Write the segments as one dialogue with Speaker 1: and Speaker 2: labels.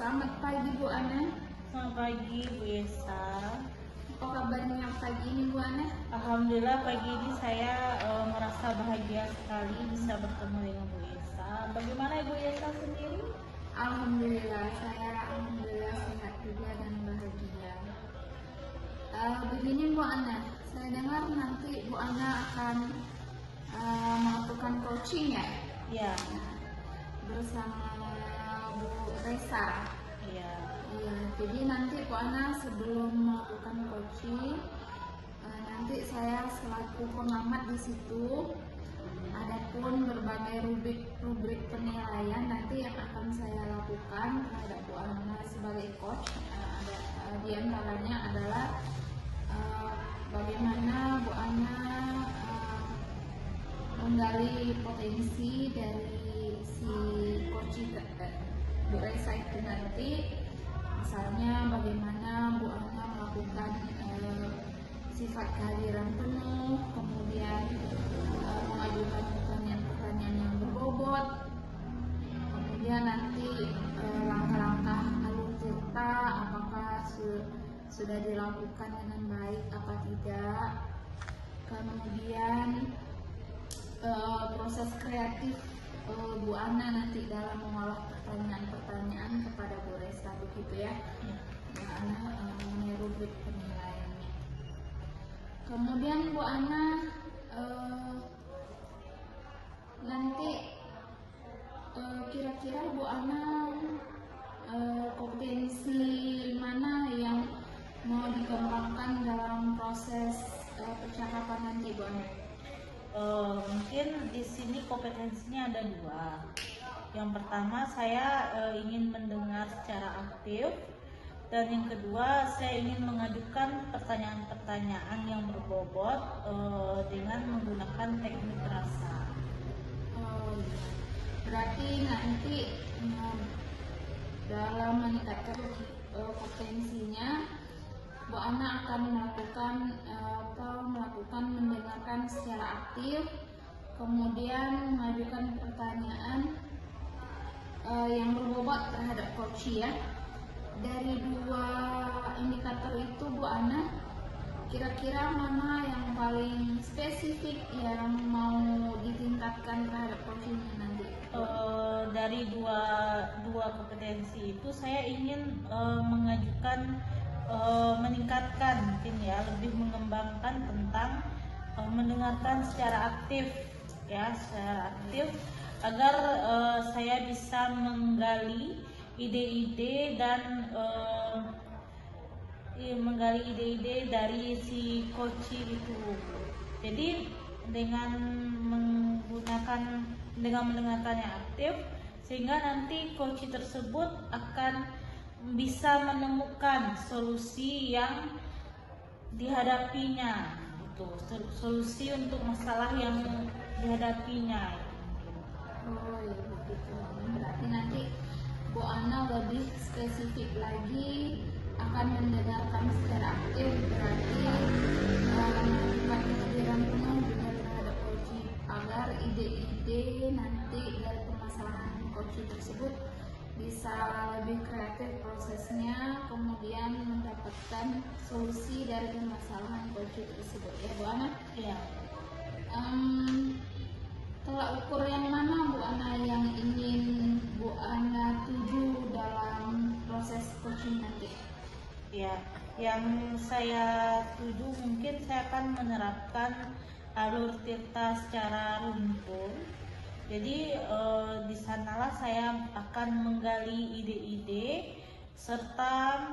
Speaker 1: Selamat pagi Bu Ana.
Speaker 2: Selamat pagi Bu Yesa.
Speaker 1: Apa kabarnya pagi ini Bu Ana?
Speaker 2: Alhamdulillah pagi ini saya merasa bahagia sekali bisa bertemu dengan Bu Yesa. Bagaimana Ibu Yesa sendiri?
Speaker 1: Alhamdulillah, saya alhamdulillah sehat juga dan bahagia. Begini Bu Ana, saya dengar nanti Bu Ana akan melakukan coaching ya?
Speaker 2: Ya.
Speaker 1: Bersama Bu Resa.
Speaker 2: Iya.
Speaker 1: Iya, jadi nanti Bu Ana sebelum melakukan coaching, nanti saya selaku pengamat di situ. Adapun berbagai rubrik penilaian nanti yang akan saya lakukan terhadap Bu Ana sebagai coach, di antaranya adalah bagaimana Bu Ana menggali potensi dari si coach Bu Resa itu nanti. Misalnya bagaimana Bu Ana melakukan sifat kehadiran penuh, kemudian mengajukan pertanyaan-pertanyaan yang berbobot, kemudian nanti langkah-langkah alur cerita apakah sudah dilakukan dengan baik apa tidak, kemudian proses kreatif Bu Ana nanti dalam mengolah pertanyaan-pertanyaan kepada Bu Resa, begitu ya. Bu Ana mengenai rubrik penilaiannya. Kemudian Bu Ana nanti kira-kira Bu Ana potensi mana yang mau dikembangkan dalam proses percakapan nanti Bu Ana?
Speaker 2: Mungkin di sini kompetensinya ada dua. Yang pertama saya ingin mendengar secara aktif, dan yang kedua saya ingin mengajukan pertanyaan-pertanyaan yang berbobot dengan menggunakan teknik rasa.
Speaker 1: Oh iya. Berarti nanti dalam meningkatkan potensinya Bu Ana akan melakukan mendengarkan secara aktif, kemudian mengajukan pertanyaan yang berbobot terhadap coach ya. Dari dua indikator itu Bu Ana, kira-kira mana yang paling spesifik yang mau ditingkatkan terhadap coachingnya nanti?
Speaker 2: Dari dua kompetensi itu saya ingin meningkatkan mungkin ya, lebih mengembangkan tentang mendengarkan secara aktif ya, secara aktif agar saya bisa menggali ide-ide dan dari si coach itu. Jadi dengan mendengarkannya aktif, sehingga nanti coach tersebut akan bisa menemukan solusi yang dihadapinya, gitu. Solusi untuk masalah yang dihadapinya.
Speaker 1: Oh iya begitu. Berarti nanti Bu Ana lebih spesifik lagi akan mendengarkan secara aktif, berarti melakukan kehadiran penuh juga terhadap coach agar ide-ide nanti dari permasalahan coach tersebut bisa lebih kreatif prosesnya, kemudian mendapatkan solusi dari permasalahan coach tersebut ya Bu Ana?
Speaker 2: Iya.
Speaker 1: Tolak ukur yang mana Bu Ana yang ingin Bu Ana tuju dalam proses coaching nanti?
Speaker 2: Ya, yang saya tuju mungkin saya akan menerapkan alur cerita secara runtun. Jadi di sanalah saya akan menggali ide-ide serta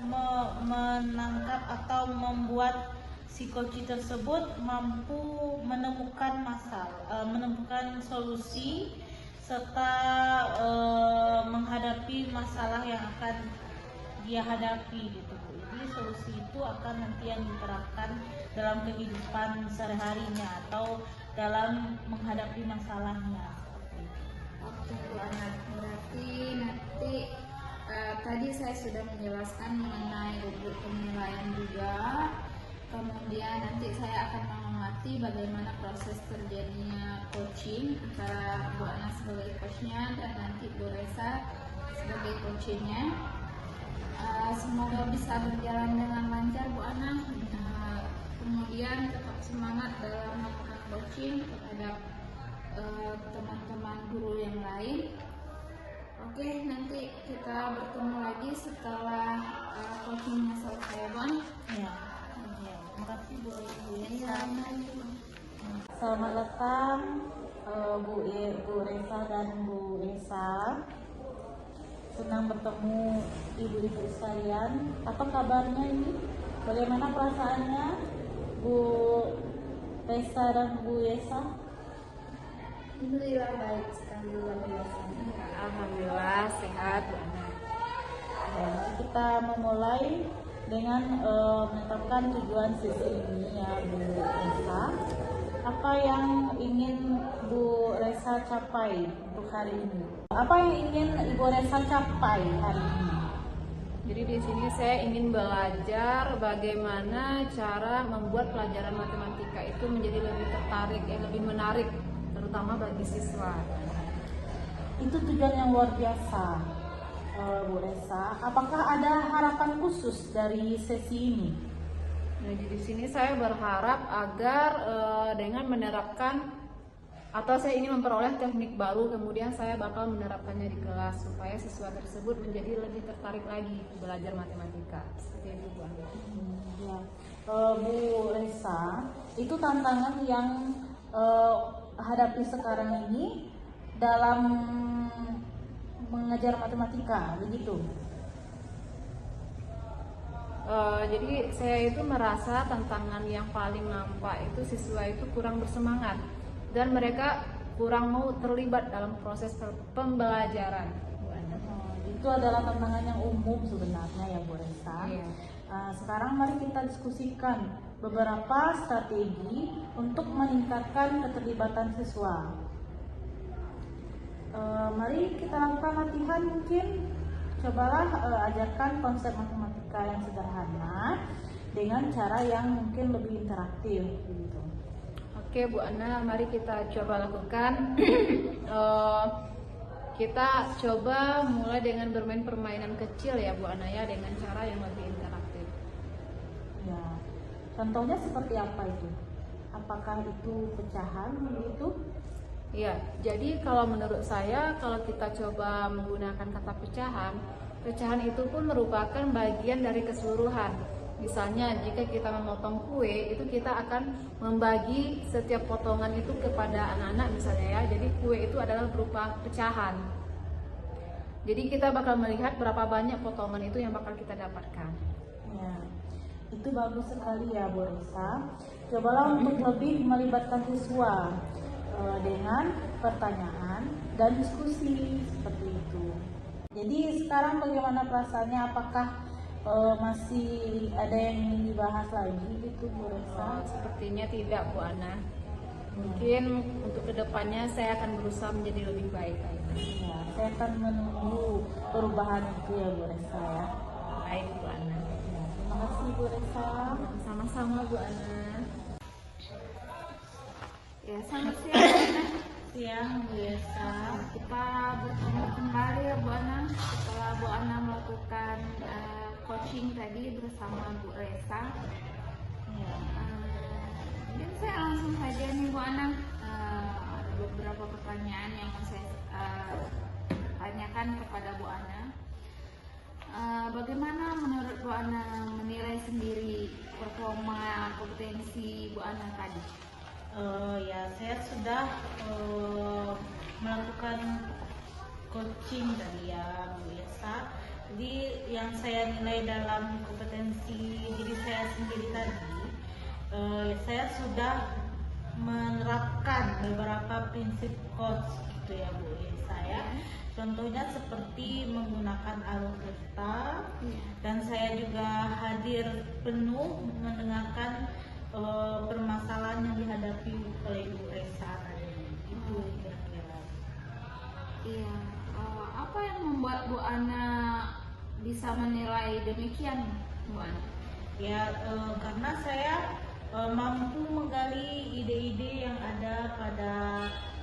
Speaker 2: menangkap atau membuat si coach tersebut mampu menemukan menemukan solusi serta menghadapi masalah yang akan dia hadapi gitu Bu. Jadi solusi itu akan nanti yang diterapkan dalam kehidupan sehari-harinya atau dalam menghadapi masalahnya.
Speaker 1: Oke Bu Ana, berarti nanti tadi saya sudah menjelaskan mengenai rubrik penilaian juga. Kemudian nanti saya akan mengamati bagaimana proses terjadinya coaching antara Bu Ana sebagai coachnya dan nanti Bu Resa sebagai coachingnya. Semoga bisa berjalan dengan lancar Bu Ana. Kemudian tetap semangat dalam melakukan coaching kepada teman-teman guru yang lain. Oke, nanti kita bertemu lagi setelah coachingnya selesai, Bang.
Speaker 2: Ya. Terima kasih Bu
Speaker 1: Ya, mari, Bang.
Speaker 2: Selamat datang Bu Resa dan Bu Esa. Senang bertemu ibu-ibu sekalian. Apa kabarnya ini? Bagaimana perasaannya Bu Resa dan Bu Esa?
Speaker 1: Alhamdulillah baik sekali, luar biasa.
Speaker 3: Alhamdulillah sehat Bu Ana.
Speaker 2: Ya, kita memulai dengan menetapkan tujuan sesi ini ya Bu Resa. Apa yang ingin Bu Resa capai untuk hari ini? Apa yang ingin Ibu Resa capai hari ini?
Speaker 3: Jadi di sini saya ingin belajar bagaimana cara membuat pelajaran matematika itu menjadi lebih tertarik, lebih menarik, terutama bagi siswa.
Speaker 2: Itu tujuan yang luar biasa, Bu Resa. Apakah ada harapan khusus dari sesi ini?
Speaker 3: Nah, di sini saya berharap agar dengan menerapkan atau saya ingin memperoleh teknik baru, kemudian saya bakal menerapkannya di kelas supaya siswa tersebut menjadi lebih tertarik lagi belajar matematika. Seperti itu Bu Ana.
Speaker 2: Ya. Bu Resa, itu tantangan yang hadapi sekarang ini dalam mengajar matematika, begitu?
Speaker 3: Jadi saya itu merasa tantangan yang paling nampak itu siswa itu kurang bersemangat dan mereka kurang mau terlibat dalam proses pembelajaran. Bu Ana.
Speaker 2: Itu adalah tantangan yang umum sebenarnya ya Bu Resa.
Speaker 3: Iya.
Speaker 2: Sekarang mari kita diskusikan beberapa strategi untuk meningkatkan keterlibatan siswa. Mari kita lakukan latihan mungkin. Cobalah ajarkan konsep matematika yang sederhana dengan cara yang mungkin lebih interaktif gitu.
Speaker 3: Oke Bu Ana, mari kita coba lakukan. Kita coba mulai dengan bermain permainan kecil ya Bu Ana ya, dengan cara yang lebih interaktif.
Speaker 2: Ya, contohnya seperti apa itu? Apakah itu pecahan begitu?
Speaker 3: Ya, jadi kalau menurut saya kalau kita coba menggunakan kata pecahan, pecahan itu pun merupakan bagian dari keseluruhan. Misalnya jika kita memotong kue, itu kita akan membagi setiap potongan itu kepada anak-anak misalnya ya. Jadi kue itu adalah berupa pecahan. Jadi kita bakal melihat berapa banyak potongan itu yang bakal kita dapatkan.
Speaker 2: Ya, itu bagus sekali ya Bu Resa. Cobalah untuk lebih melibatkan siswa dengan pertanyaan dan diskusi seperti itu. Jadi sekarang bagaimana perasaannya? Apakah masih ada yang ingin dibahas lagi gitu Bu Resa?
Speaker 3: Sepertinya tidak Bu Ana. Mungkin untuk kedepannya saya akan berusaha menjadi lebih baik lagi.
Speaker 2: Ya, saya akan menunggu perubahan itu ya Bu Resa ya.
Speaker 3: Baik Bu Ana.
Speaker 2: Ya, terima kasih Bu Resa.
Speaker 3: Sama-sama Bu Ana.
Speaker 1: Ya, selamat siang, Bu Ana.
Speaker 2: Siang Bu Resa.
Speaker 1: Kita bertemu kembali ya Bu Ana setelah Bu Ana melakukan coaching tadi bersama Bu Resa.
Speaker 2: Ya.
Speaker 1: Mungkin saya langsung saja nih Bu Ana, ada beberapa pertanyaan yang mau saya tanyakan kepada Bu Ana. Bagaimana menurut Bu Ana menilai sendiri performa kompetensi Bu Ana tadi?
Speaker 2: Ya, saya sudah melakukan coaching tadi ya Bu Esa. Jadi yang saya nilai dalam kompetensi diri saya sendiri tadi, saya sudah menerapkan beberapa prinsip coach gitu ya Bu Esa ya. Contohnya seperti menggunakan alur kata, dan saya juga hadir penuh mendengarkan permasalahan yang dihadapi oleh Ibu Resa tadi. Itu kira-kira.
Speaker 1: Iya, apa yang membuat Bu Ana bisa menilai demikian Bu Ana?
Speaker 2: Ya, karena saya mampu menggali ide-ide yang ada pada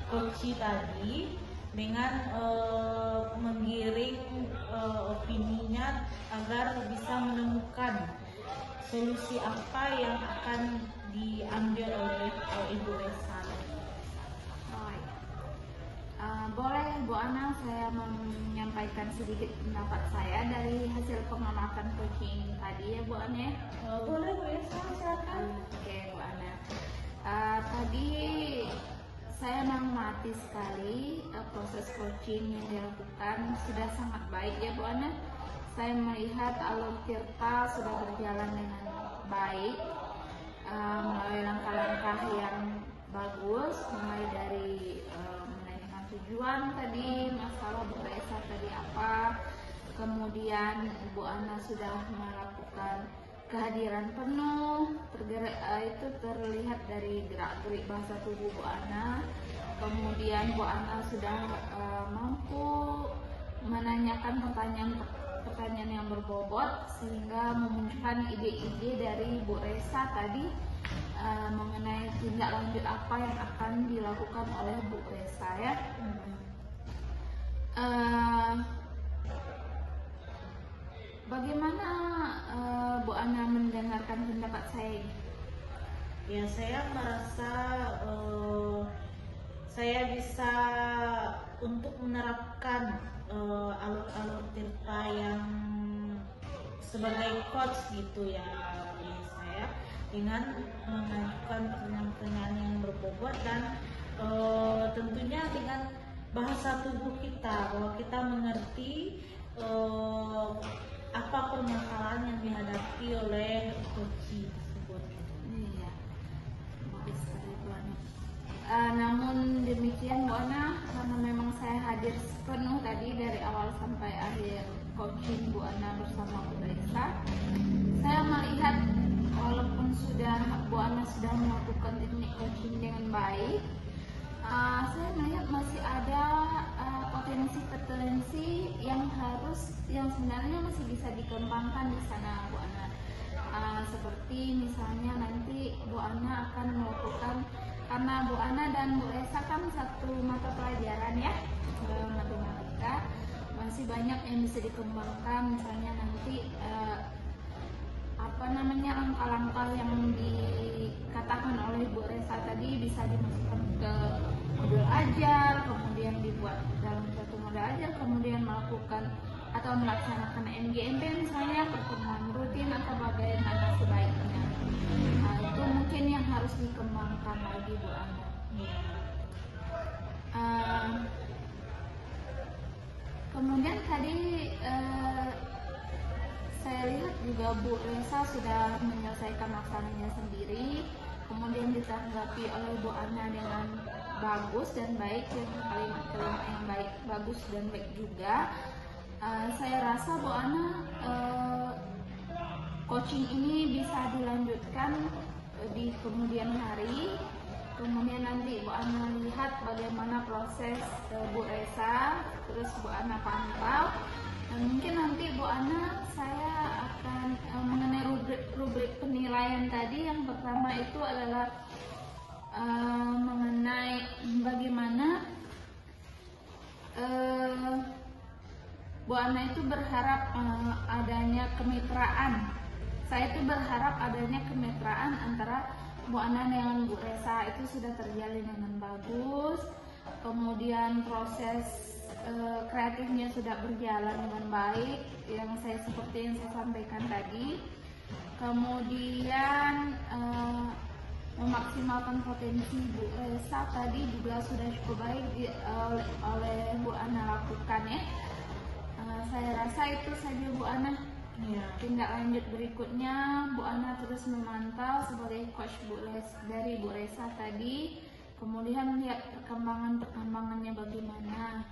Speaker 2: coach tadi dengan menggiring opininya agar bisa menemukan solusi apa yang akan diambil oleh Ibu Resa.
Speaker 1: Oh, ya. Boleh Bu Ana saya menyampaikan sedikit pendapat saya dari hasil pengamatan coaching tadi ya Bu Ana.
Speaker 2: Boleh Bu Resa, silakan.
Speaker 1: Oke Bu Ana. Tadi saya mengamati sekali proses coaching yang dilakukan sudah sangat baik ya Bu Ana. Saya melihat alur Tirta sudah berjalan dengan baik melalui langkah-langkah yang bagus, mulai dari menanyakan tujuan tadi, masalah Bu Resa tadi apa, kemudian Bu Ana sudah melakukan kehadiran penuh, itu terlihat dari gerak-gerik bahasa tubuh Bu Ana. Kemudian Bu Ana sudah mampu menanyakan pertanyaan yang berbobot sehingga memunculkan ide-ide dari Bu Resa tadi mengenai tindak lanjut apa yang akan dilakukan oleh Bu Resa ya. Bagaimana Bu Ana mendengarkan pendapat saya ini?
Speaker 2: Ya, saya merasa saya bisa untuk menerapkan alur-alur Tirta yang sebagai coach gitu ya, saya dengan mengajukan pertanyaan-pertanyaan yang berbobot dan tentunya dengan bahasa tubuh kita, bahwa kita mengerti apa permasalahan yang dihadapi oleh coach tersebut.
Speaker 1: Iya, bagus sekali Bu Ana. Namun demikian Bu Ana, karena memang saya hadir sepenuh tadi dari awal sampai akhir coaching Bu Ana bersama Bu Resa, saya melihat walaupun Bu Ana sudah melakukan teknik coaching dengan baik, saya melihat masih ada potensi yang sebenarnya masih bisa dikembangkan di sana Bu Ana. Seperti misalnya nanti Bu Ana akan melakukan, karena Bu Ana dan Bu Resa kan satu mata pelajaran ya, matematika, masih banyak yang bisa dikembangkan. Misalnya nanti langkah-langkah yang dikatakan oleh Bu Resa tadi bisa dimasukkan ke modul ajar, kemudian dibuat dalam satu modul ajar, kemudian melakukan atau melaksanakan MGMP misalnya, pertemuan rutin atau bagaimana sebaiknya. Itu mungkin yang harus dikembangkan lagi Bu Ana. Kemudian tadi saya lihat juga Bu Resa sudah menyelesaikan masalahnya sendiri, kemudian ditanggapi oleh Bu Ana dengan bagus dan baik, kalimat-kalimat yang baik, bagus dan baik juga. Saya rasa Bu Ana coaching ini bisa dilanjutkan di kemudian hari. Kemudian nanti Bu Ana lihat bagaimana proses Bu Resa, terus Bu Ana pantau. Dan mungkin nanti Bu Ana saya akan mengenai rubrik penilaian tadi. Yang pertama itu adalah mengenai bagaimana Bu Ana itu berharap adanya kemitraan. Saya itu berharap adanya kemitraan antara Bu Ana dengan Bu Resa itu sudah terjalin dengan bagus. Kemudian proses kreatifnya sudah berjalan dengan baik, seperti yang saya sampaikan tadi. Kemudian memaksimalkan potensi Bu Resa tadi juga sudah cukup baik oleh Bu Ana lakukan ya. Saya rasa itu saja Bu Ana.
Speaker 2: Ya.
Speaker 1: Tindak lanjut berikutnya Bu Ana terus memantau sebagai coach dari Bu Resa tadi, kemudian lihat perkembangannya bagaimana.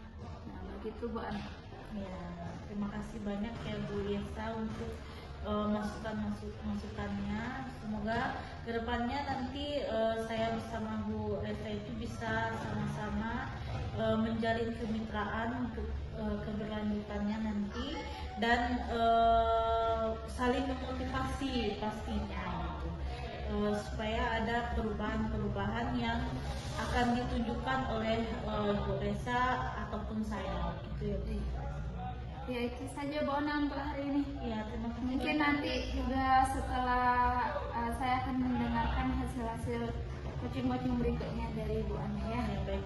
Speaker 1: Nah begitu Bu Ana.
Speaker 2: Ya, terima kasih banyak ya Bu Resa untuk masukannya. Semoga kedepannya nanti saya bersama Bu Resa itu bisa sama-sama menjalin kemitraan untuk keberlanjutannya nanti, dan saling memotivasi pastinya gitu. supaya ada perubahan-perubahan yang akan ditunjukkan oleh Bu Resa ataupun saya gitu ya.
Speaker 1: Ya itu saja Bu Ana untuk hari ini.
Speaker 2: Ya, terima kasih.
Speaker 1: Mungkin nanti juga setelah saya akan mendengarkan hasil-hasil coaching berikutnya dari Bu Ana ya.
Speaker 2: Ya, baik.